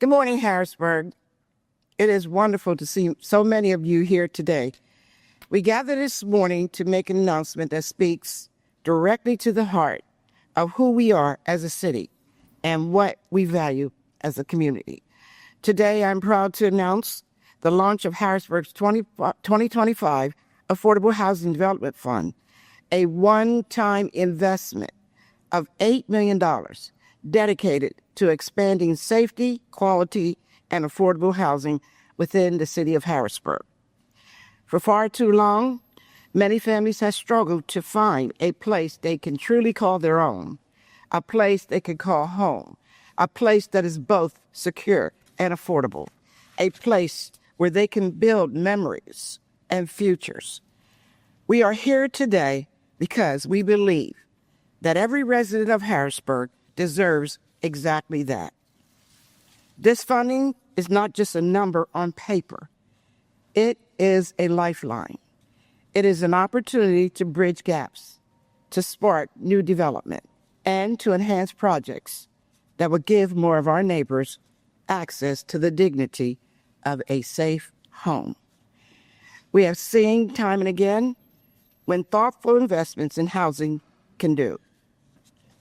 Good morning, Harrisburg. It is wonderful to see so many of you here today. We gather this morning to make an announcement that speaks directly to the heart of who we are as a city and what we value as a community. Today, I'm proud to announce the launch of Harrisburg's 2025 Affordable Housing Development Fund, a one-time investment of $8 million dedicated to expanding safety, quality, and affordable housing within the city of Harrisburg. For far too long, many families have struggled to find a place they can truly call their own, a place they can call home, a place that is both secure and affordable, a place where they can build memories and futures. We are here today because we believe that every resident of Harrisburg deserves exactly that. This funding is not just a number on paper. It is a lifeline. It is an opportunity to bridge gaps, to spark new development, and to enhance projects that will give more of our neighbors access to the dignity of a safe home. We have seen time and again when thoughtful investments in housing can do.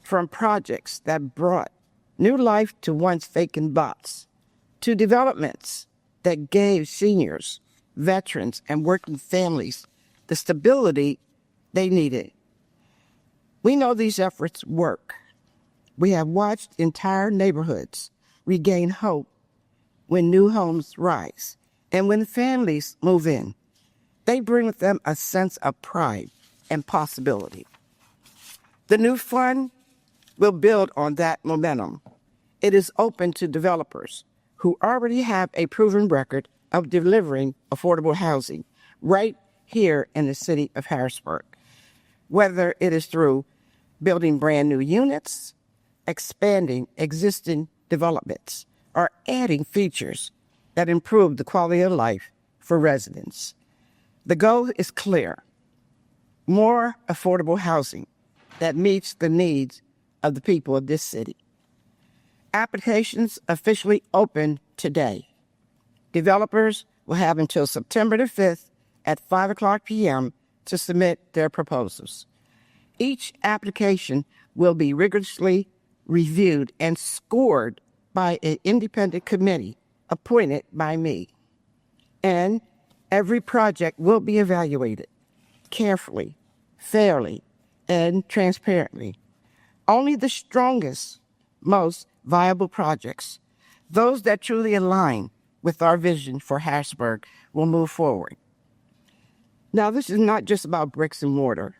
From projects that brought new life to once vacant lots, to developments that gave seniors, veterans, and working families the stability they needed. We know these efforts work. We have watched entire neighborhoods regain hope when new homes rise and when families move in. They bring with them a sense of pride and possibility. The new fund will build on that momentum. It is open to developers who already have a proven record of delivering affordable housing right here in the city of Harrisburg, whether it is through building brand new units, expanding existing developments, or adding features that improve the quality of life for residents. The goal is clear: more affordable housing that meets the needs of the people of this city. Applications officially open today. Developers will have until September the 5th at 5:00 p.m. to submit their proposals. Each application will be rigorously reviewed and scored by an independent committee appointed by me. And every project will be evaluated carefully, fairly, and transparently. Only the strongest, most viable projects, those that truly align with our vision for Harrisburg, will move forward. Now, this is not just about bricks and mortar.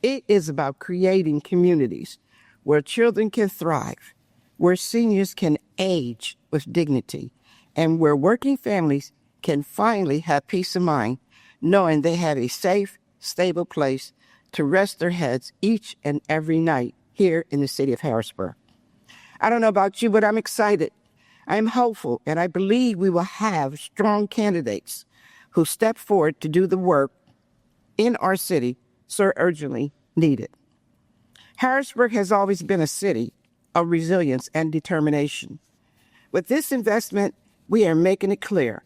It is about creating communities where children can thrive, where seniors can age with dignity, and where working families can finally have peace of mind knowing they have a safe, stable place to rest their heads each and every night here in the city of Harrisburg. I don't know about you, but I'm excited. I'm hopeful, and I believe we will have strong candidates who step forward to do the work in our city so urgently needed. Harrisburg has always been a city of resilience and determination. With this investment, we are making it clear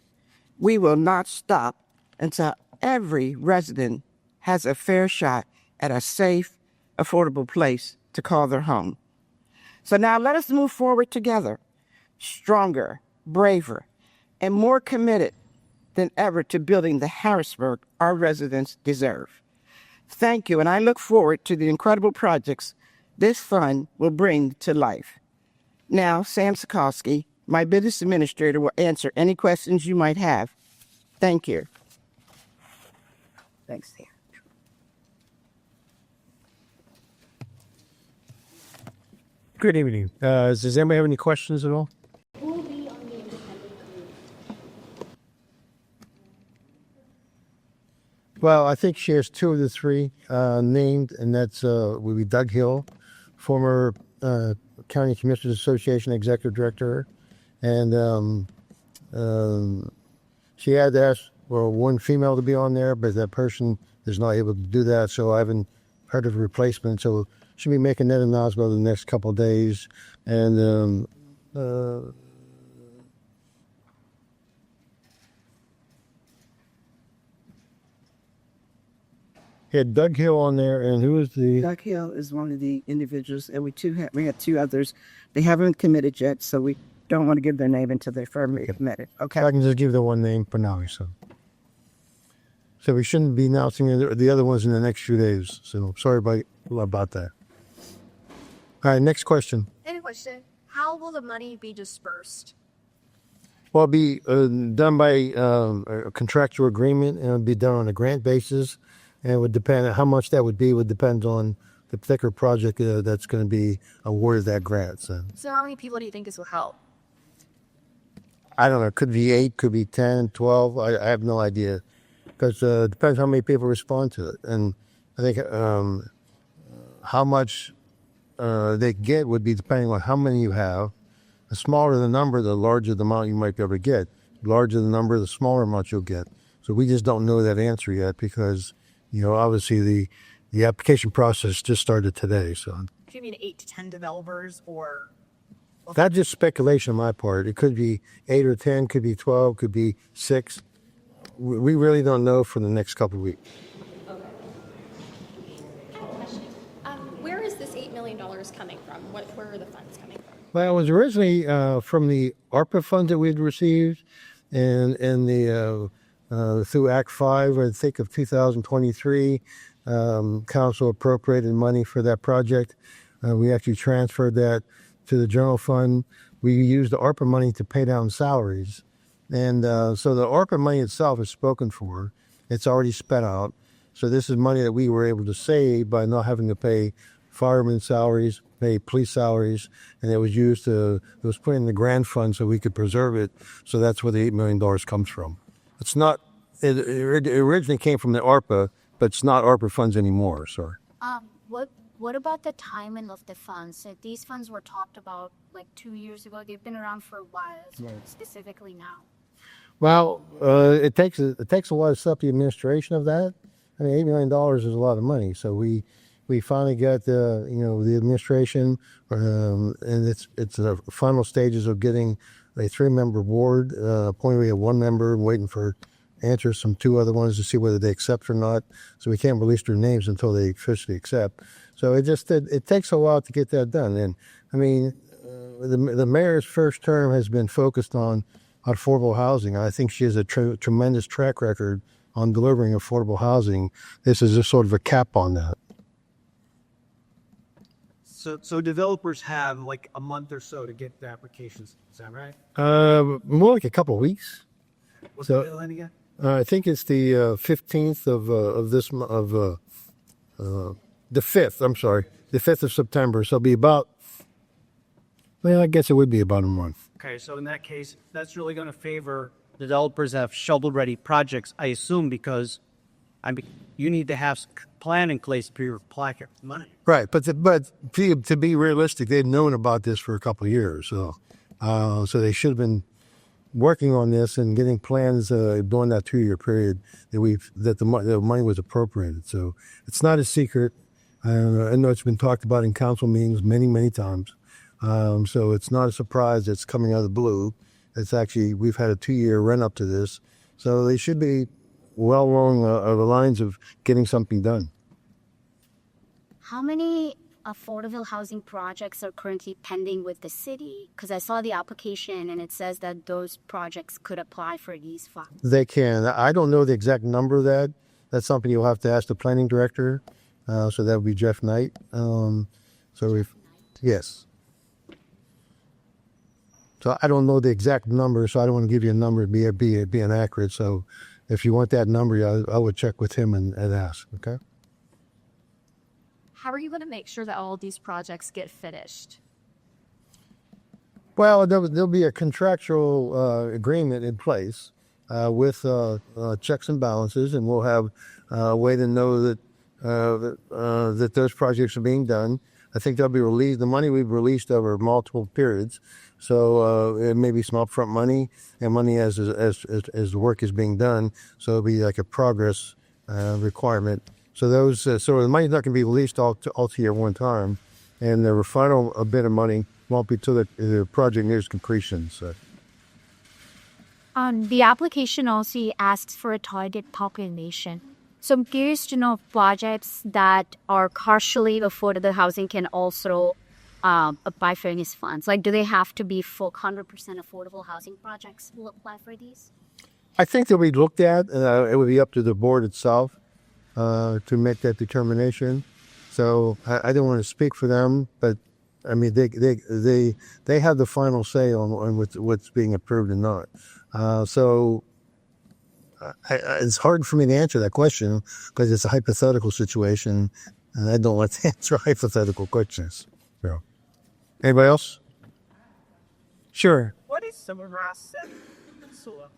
we will not stop until every resident has a fair shot at a safe, affordable place to call their home. So now let us move forward together, stronger, braver, and more committed than ever to building the Harrisburg our residents deserve. Thank you, and I look forward to the incredible projects this fund will bring to life. Now, Sam Sikowski, my business administrator, will answer any questions you might have. Thank you. Thanks, Sam. Good evening. Does anybody have any questions at all? Who will be on the independent committee? Well, I think she has two of the three named, and that's will be Doug Hill, former County Commissioners Association Executive Director, and she had asked for one female to be on there, but that person is not able to do that, so I haven't heard of a replacement. So she'll be making that announcement over the next couple of days, and had Doug Hill on there, and who was the? Doug Hill is one of the individuals, and we had two others. They haven't committed yet, so we don't want to give their name until they're firmly committed. Okay. I can just give the one name for now. So we shouldn't be announcing the other ones in the next few days. So sorry about that. All right, next question. Any question? How will the money be dispersed? Well, it'll be done by a contractual agreement, and it'll be done on a grant basis. And it would depend on how much that would be. Would depend on the particular project that's going to be awarded that grant. So how many people do you think this will help? I don't know. It could be 8, could be 10, 12. I have no idea, because it depends how many people respond to it. And I think how much they get would be depending on how many you have. The smaller the number, the larger the amount you might be able to get. The larger the number, the smaller amount you'll get. So we just don't know that answer yet, because, obviously the application process just started today. So Do you mean 8 to 10 developers, or? that's just speculation on my part. It could be 8 or 10, could be 12, could be 6. We really don't know for the next couple of weeks. Where is this $8 million coming from? Where are the funds coming from? Well, it was originally from the ARPA funds that we'd received, and through Act 5, I think, of 2023, Council appropriated money for that project. We actually transferred that to the general fund. We used the ARPA money to pay down salaries. And so the ARPA money itself is spoken for. It's already spent out. So this is money that we were able to save by not having to pay firemen salaries, pay police salaries, and it was put in the grant fund so we could preserve it. So that's where the $8 million comes from. It originally came from the ARPA, but it's not ARPA funds anymore, sorry. What about the timing of the funds? So these funds were talked about like 2 years ago. They've been around for a while, specifically now. Well, it takes a while to set up the administration of that. I mean, $8 million is a lot of money. So we finally got the administration, and it's the final stages of getting a 3-member board appointed. We have 1 member waiting for answers from 2 other ones to see whether they accept or not. So we can't release their names until they officially accept. So it takes a while to get that done. And I mean, the mayor's first term has been focused on affordable housing. I think she has a tremendous track record on delivering affordable housing. This is just sort of a cap on that. So developers have like a month or so to get the applications. Is that right? More like a couple of weeks. What's the deadline again? I think it's the 15th of this the 5th. I'm sorry, the 5th of September. So it'll be about. Well, I guess it would be about a month. Okay, so in that case, that's really going to favor developers that have shovel-ready projects, I assume, because you need to have plan in place for your apply for money. Right, but to be realistic, they've known about this for a couple of years, so they should have been working on this and getting plans during that 2-year period that the money was appropriated. So it's not a secret. I know it's been talked about in council meetings many times. So it's not a surprise it's coming out of the blue. It's actually, we've had a 2-year run up to this. So they should be well along the lines of getting something done. How many affordable housing projects are currently pending with the city? Because I saw the application and it says that those projects could apply for these funds. They can. I don't know the exact number of that. That's something you'll have to ask the planning director. So that would be Jeff Knight. Yes. So I don't know the exact number, so I don't want to give you a number and be inaccurate. So if you want that number, I would check with him and ask, okay? How are you going to make sure that all of these projects get finished? Well, there'll be a contractual agreement in place with checks and balances, and we'll have a way to know that those projects are being done. I think they'll be released. The money we've released over multiple periods, so it may be some upfront money and money as the work is being done. So it'll be like a progress requirement. So the money's not going to be released all to one time, and the final bit of money won't be till the project nears completion. So. The application also asks for a target population. So I'm curious to know if projects that are partially affordable housing can also apply for these funds. Like, do they have to be full 100% affordable housing projects will apply for these? I think they'll be looked at. It would be up to the board itself to make that determination. So I don't want to speak for them, but I mean they have the final say on what's being approved and not. So it's hard for me to answer that question because it's a hypothetical situation, and I don't like to answer hypothetical questions. So, anybody else? Sure. What is summarize sort of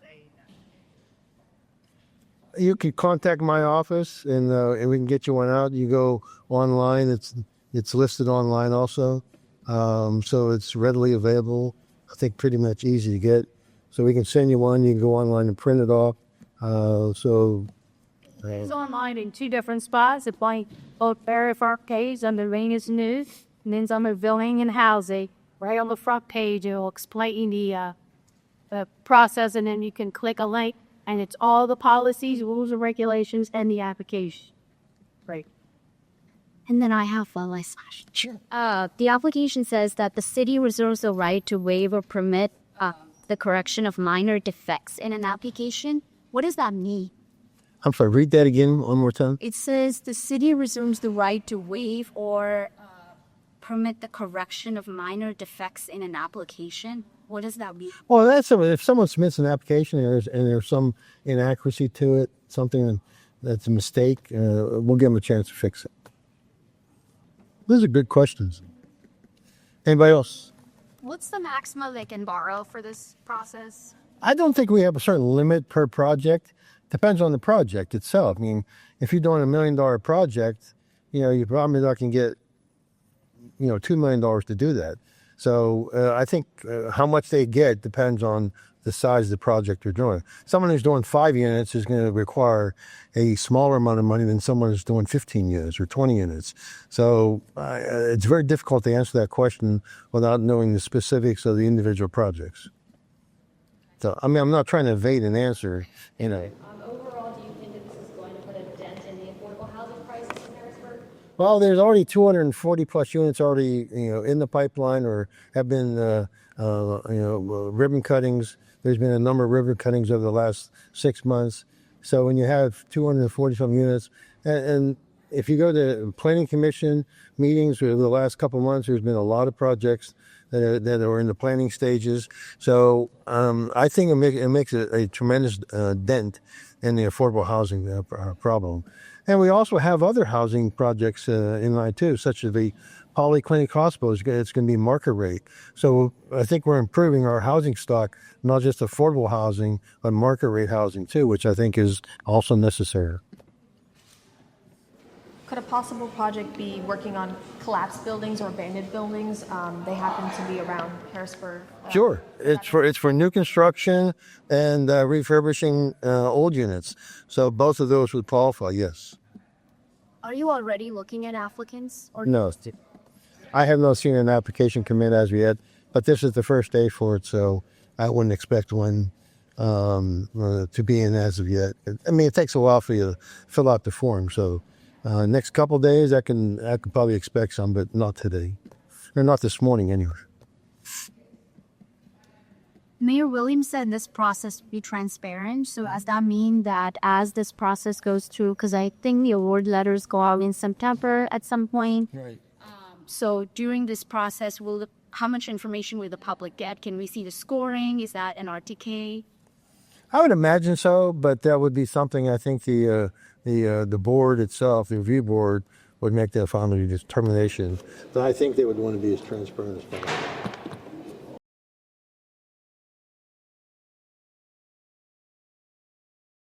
You can contact my office, and we can get you one out. You go online; it's listed online also, so it's readily available. I think pretty much easy to get. So we can send you one. You can go online and print it off. It's online in 2 different spots. It's like both very front page on the Venus News, and then some of Building and Housing. Right on the front page, it will explain the process, and then you can click a link, and it's all the policies, rules, and regulations, and the application. Right. And then I have one last question. Sure. The application says that the city reserves the right to waive or permit the correction of minor defects in an application. What does that mean? I'm sorry. Read that again one more time. It says the city reserves the right to waive or permit the correction of minor defects in an application. What does that mean? Well, if someone submits an application and there's some inaccuracy to it, something that's a mistake, we'll give them a chance to fix it. Those are good questions. Anybody else? What's the maximum they can borrow for this process? I don't think we have a certain limit per project. Depends on the project itself. I mean, if you're doing $1 million project, you probably not can get, $2 million to do that. So I think how much they get depends on the size of the project they're doing. Someone who's doing 5 units is going to require a smaller amount of money than someone who's doing 15 units or 20 units. So it's very difficult to answer that question without knowing the specifics of the individual projects. So, I mean, I'm not trying to evade an answer, Overall, do you think that this is going to put a dent in the affordable housing prices in Harrisburg? Well, there's already 240 plus units already, in the pipeline or have been, ribbon cuttings. There's been a number of ribbon cuttings over the last 6 months. So when you have 240 some units, and if you go to planning commission meetings over the last couple of months, there's been a lot of projects that are in the planning stages. So I think it makes a tremendous dent in the affordable housing problem. And we also have other housing projects in line too, such as the Polyclinic Hospital. It's going to be market rate. So I think we're improving our housing stock, not just affordable housing, but market rate housing too, which I think is also necessary. Could a possible project be working on collapsed buildings or abandoned buildings? They happen to be around Harrisburg. Sure. It's for new construction and refurbishing old units. So both of those would qualify, yes. Are you already looking at applicants? Or No. I have not seen an application come in as of yet, but this is the first day for it, so I wouldn't expect one to be in as of yet. I mean, it takes a while for you to fill out the form, so next couple of days I can probably expect some, but not today, or not this morning anyway. Mayor Williams said this process would be transparent. So does that mean that as this process goes through, because I think the award letters go out in September at some point. Right. So during this process, how much information will the public get? Can we see the scoring? Is that an RTK? I would imagine so, but that would be something I think the board itself, the review board, would make that final determination. But I think they would want to be as transparent as possible.